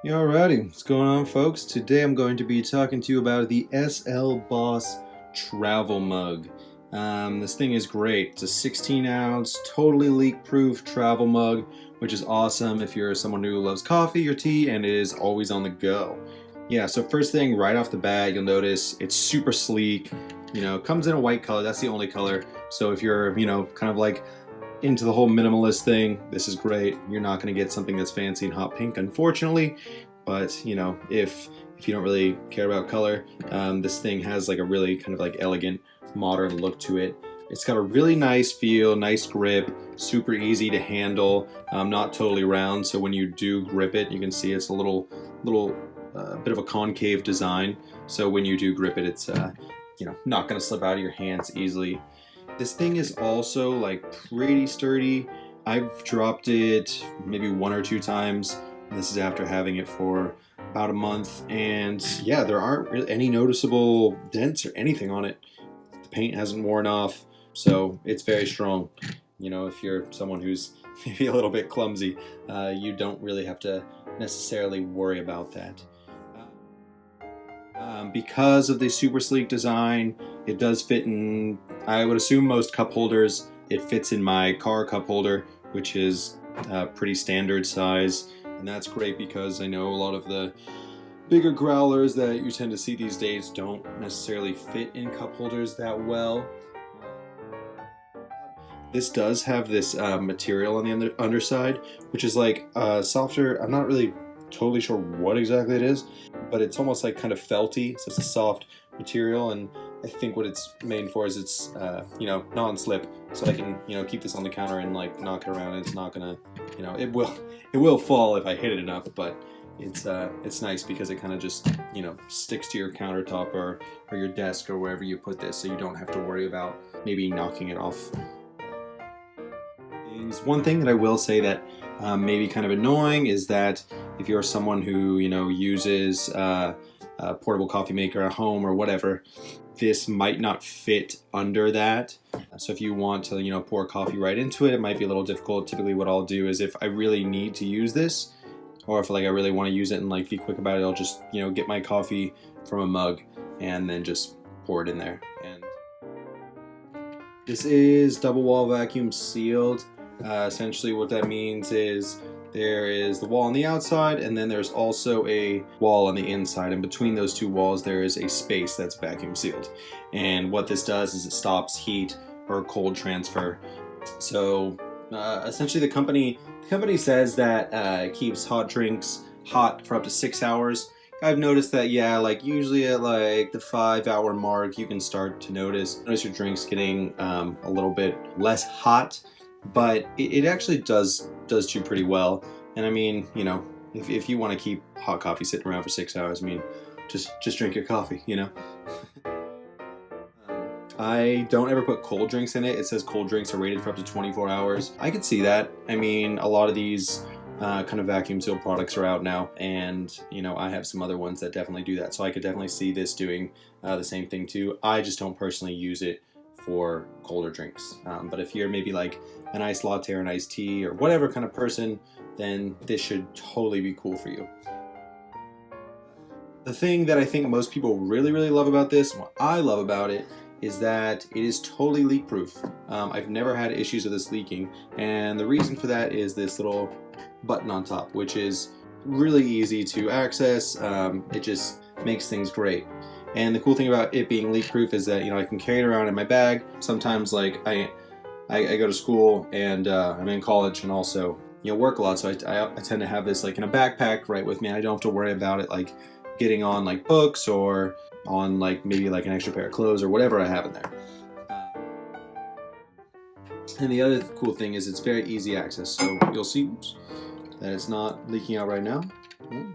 Alrighty, what's going on, folks? Today I'm going to be talking to you about the SL Boss Travel Mug. This thing is great. It's a 16 ounce, totally leak proof travel mug, which is awesome if you're someone who loves coffee or tea and is always on the go. Yeah, so first thing right off the bat, you'll notice it's super sleek. Comes in a white color, that's the only color. So if you're, kind of like into the whole minimalist thing, this is great. You're not going to get something that's fancy and hot pink, unfortunately. But if you don't really care about color, this thing has like a really kind of like elegant, modern look to it. It's got a really nice feel, nice grip, super easy to handle, not totally round. So when you do grip it, you can see it's a little bit of a concave design. So when you do grip it, it's not going to slip out of your hands easily. This thing is also like pretty sturdy. I've dropped it maybe 1 or 2 times. This is after having it for about a month, and yeah, there aren't really any noticeable dents or anything on it. The paint hasn't worn off, so it's very strong. If you're someone who's maybe a little bit clumsy, you don't really have to necessarily worry about that. Because of the super sleek design, it does fit in, I would assume, most cup holders. It fits in my car cup holder, which is a pretty standard size, and that's great because I know a lot of the bigger growlers that you tend to see these days don't necessarily fit in cup holders that well. This does have this material on the underside, which is like softer. I'm not really totally sure what exactly it is, but it's almost like kind of felty, so it's a soft material, and I think what it's made for is it's non-slip, so I can keep this on the counter and like knock it around. It's not gonna, it will fall if I hit it enough, but it's nice because it kind of just sticks to your countertop or your desk or wherever you put this, so you don't have to worry about maybe knocking it off. One thing that I will say that may be kind of annoying is that if you're someone who uses a portable coffee maker at home or whatever, this might not fit under that. So if you want to pour coffee right into it, it might be a little difficult. Typically what I'll do is if I really need to use this, or if I really want to use it and be quick about it, I'll just get my coffee from a mug and then just pour it in there. And this is double wall vacuum sealed. Essentially what that means is there is the wall on the outside, and then there's also a wall on the inside, and between those two walls there is a space that's vacuum sealed. And what this does is it stops heat or cold transfer. So essentially the company says that it keeps hot drinks hot for up to 6 hours. I've noticed that, usually at the 5-hour mark, you can start to notice your drinks getting a little bit less hot. But it actually does do pretty well. And I mean, if you want to keep hot coffee sitting around for 6 hours, I mean, just drink your coffee, I don't ever put cold drinks in it. It says cold drinks are rated for up to 24 hours. I could see that. I mean, a lot of these kind of vacuum sealed products are out now, and I have some other ones that definitely do that. So I could definitely see this doing the same thing too. I just don't personally use it for colder drinks. But if you're maybe like an iced latte or an iced tea or whatever kind of person, then this should totally be cool for you. The thing that I think most people really, really love about this, and what I love about it, is that it is totally leak proof. I've never had issues with this leaking, and the reason for that is this little button on top, which is really easy to access. It just makes things great. And the cool thing about it being leak proof is that I can carry it around in my bag. Sometimes I go to school, and I'm in college and also work a lot, so I tend to have this in a backpack right with me, and I don't have to worry about it getting on books or on maybe an extra pair of clothes or whatever I have in there. And the other cool thing is it's very easy access, so you'll see that it's not leaking out right now.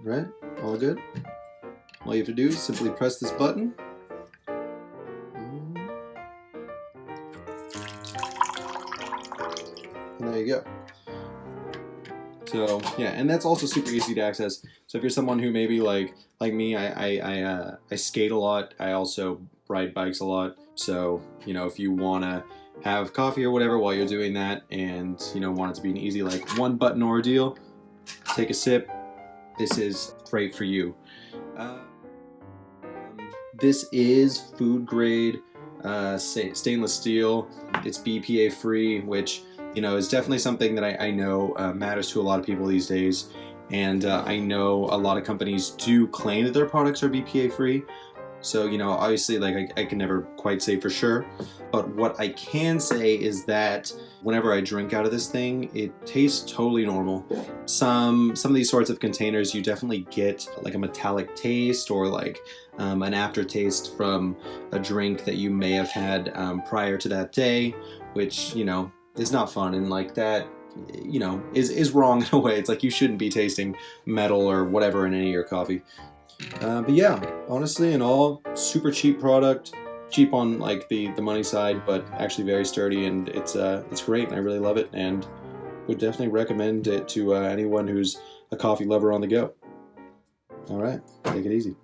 Right? All good? All you have to do is simply press this button. And there you go. So yeah, and that's also super easy to access. So if you're someone who maybe like me, I skate a lot. I also ride bikes a lot. So if you wanna have coffee or whatever while you're doing that, and want it to be an easy one button ordeal, take a sip, this is great for you. This is food grade stainless steel. It's BPA free, which is definitely something that I know matters to a lot of people these days. And I know a lot of companies do claim that their products are BPA free. So, obviously, like I can never quite say for sure. But what I can say is that whenever I drink out of this thing, it tastes totally normal. Some of these sorts of containers, you definitely get like a metallic taste or like an aftertaste from a drink that you may have had prior to that day, which, is not fun. And like that, is wrong in a way. It's like you shouldn't be tasting metal or whatever in any of your coffee. But yeah, honestly, in all, super cheap product, cheap on like the money side, but actually very sturdy, and it's great, and I really love it, and would definitely recommend it to anyone who's a coffee lover on the go. All right, take it easy.